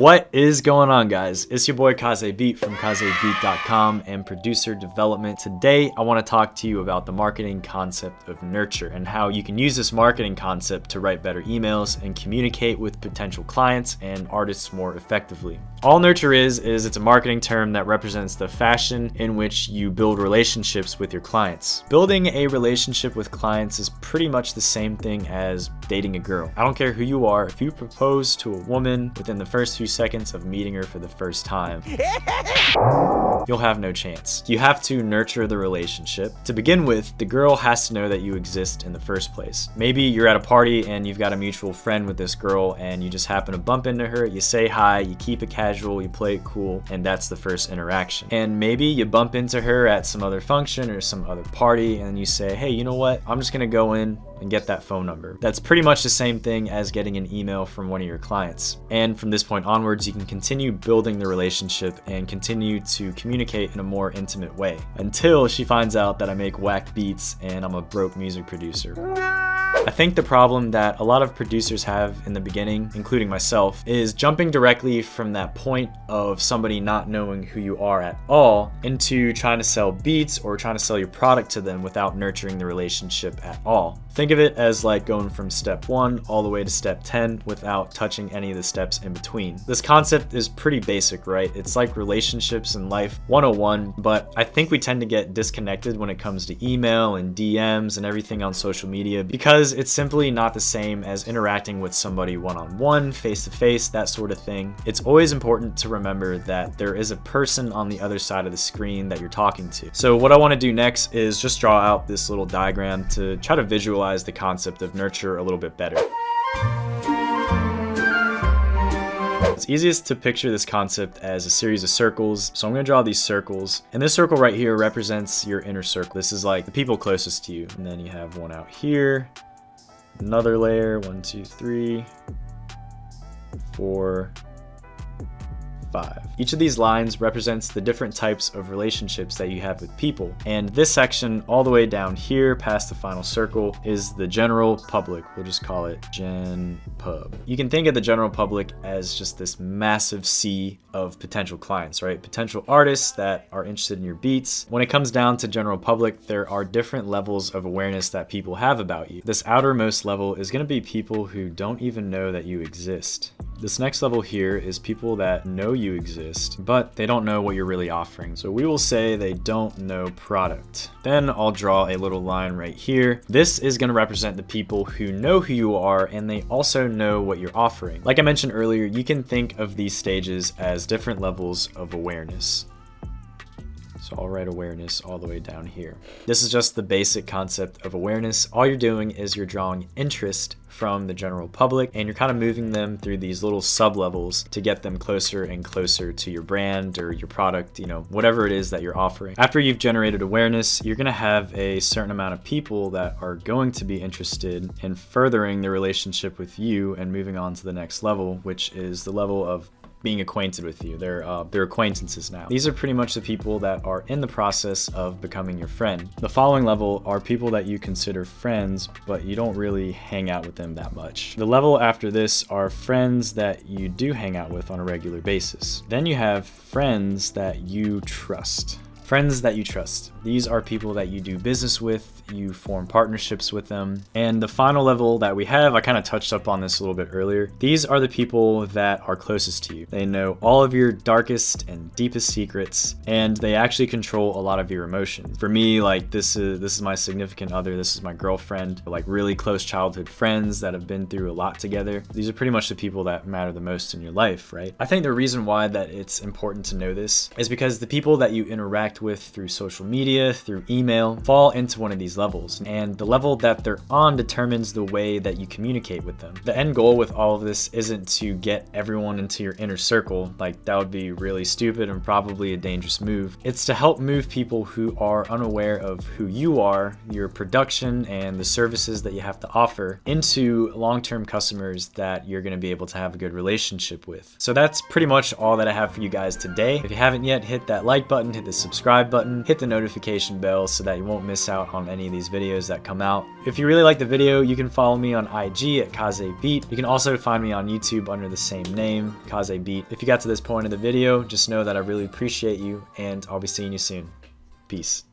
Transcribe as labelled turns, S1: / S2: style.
S1: What is going on, guys? It's your boy Kaze Beat from KazeBeat.com and Producer Development. Today, I want to talk to you about the marketing concept of nurture and how you can use this marketing concept to write better emails and communicate with potential clients and artists more effectively. All nurture is it's a marketing term that represents the fashion in which you build relationships with your clients. Building a relationship with clients is pretty much the same thing as dating a girl. I don't care who you are, if you propose to a woman within the first few seconds of meeting her for the first time, you'll have no chance. You have to nurture the relationship. To begin with, the girl has to know that you exist in the first place. Maybe you're at a party and you've got a mutual friend with this girl and you just happen to bump into her, you say hi, you keep it casual, you play it cool, and that's the first interaction. And maybe you bump into her at some other function or some other party and you say, hey, you know what? I'm just gonna go in and get that phone number. That's pretty much the same thing as getting an email from one of your clients. And from this point onwards, you can continue building the relationship and continue to communicate in a more intimate way until she finds out that I make whack beats and I'm a broke music producer. I think the problem that a lot of producers have in the beginning, including myself, is jumping directly from that point of somebody not knowing who you are at all into trying to sell beats or trying to sell your product to them without nurturing the relationship at all. Think of it as like going from step 1 all the way to step 10 without touching any of the steps in between. This concept is pretty basic, right? It's like relationships in life 101, but I think we tend to get disconnected when it comes to email and DMs and everything on social media because it's simply not the same as interacting with somebody one-on-one, face-to-face, that sort of thing. It's always important to remember that there is a person on the other side of the screen that you're talking to. So what I want to do next is just draw out this little diagram to try to visualize the concept of nurture a little bit better. It's easiest to picture this concept as a series of circles, so I'm going to draw these circles, and this circle right here represents your inner circle. This is like the people closest to you, and then you have one out here, another layer, 1, 2, 3, 4, 5. Each of these lines represents the different types of relationships that you have with people. And this section all the way down here past the final circle is the general public. We'll just call it Gen Pub. You can think of the general public as just this massive sea of potential clients, right? Potential artists that are interested in your beats. When it comes down to general public, there are different levels of awareness that people have about you. This outermost level is going to be people who don't even know that you exist. This next level here is people that know you exist, but they don't know what you're really offering. So we will say they don't know product. Then I'll draw a little line right here. This is going to represent the people who know who you are and they also know what you're offering. Like I mentioned earlier, you can think of these stages as different levels of awareness. So I'll write awareness all the way down here. This is just the basic concept of awareness. All you're doing is you're drawing interest from the general public and you're kind of moving them through these little sub-levels to get them closer and closer to your brand or your product, you know, whatever it is that you're offering. After you've generated awareness, you're going to have a certain amount of people that are going to be interested in furthering the relationship with you and moving on to the next level, which is the level of being acquainted with you. They're acquaintances now. These are pretty much the people that are in the process of becoming your friend. The following level are people that you consider friends, but you don't really hang out with them that much. The level after this are friends that you do hang out with on a regular basis. Then you have friends that you trust. Friends that you trust. These are people that you do business with, you form partnerships with them. And the final level that we have, I kind of touched up on this a little bit earlier. These are the people that are closest to you. They know all of your darkest and deepest secrets, and they actually control a lot of your emotions. For me, like this is my significant other, this is my girlfriend, like really close childhood friends that have been through a lot together. These are pretty much the people that matter the most in your life, right? I think the reason why that it's important to know this is because the people that you interact with through social media, through email, fall into one of these levels. And the level that they're on determines the way that you communicate with them. The end goal with all of this isn't to get everyone into your inner circle. Like that would be really stupid and probably a dangerous move. It's to help move people who are unaware of who you are, your production, and the services that you have to offer into long-term customers that you're going to be able to have a good relationship with. So that's pretty much all that I have for you guys today. If you haven't yet, hit that like button, hit the subscribe subscribe button, hit the notification bell so that you won't miss out on any of these videos that come out. If you really like the video, you can follow me on IG at KazeBeat. You can also find me on YouTube under the same name, KazeBeat. If you got to this point of the video, just know that I really appreciate you, and I'll be seeing you soon. Peace.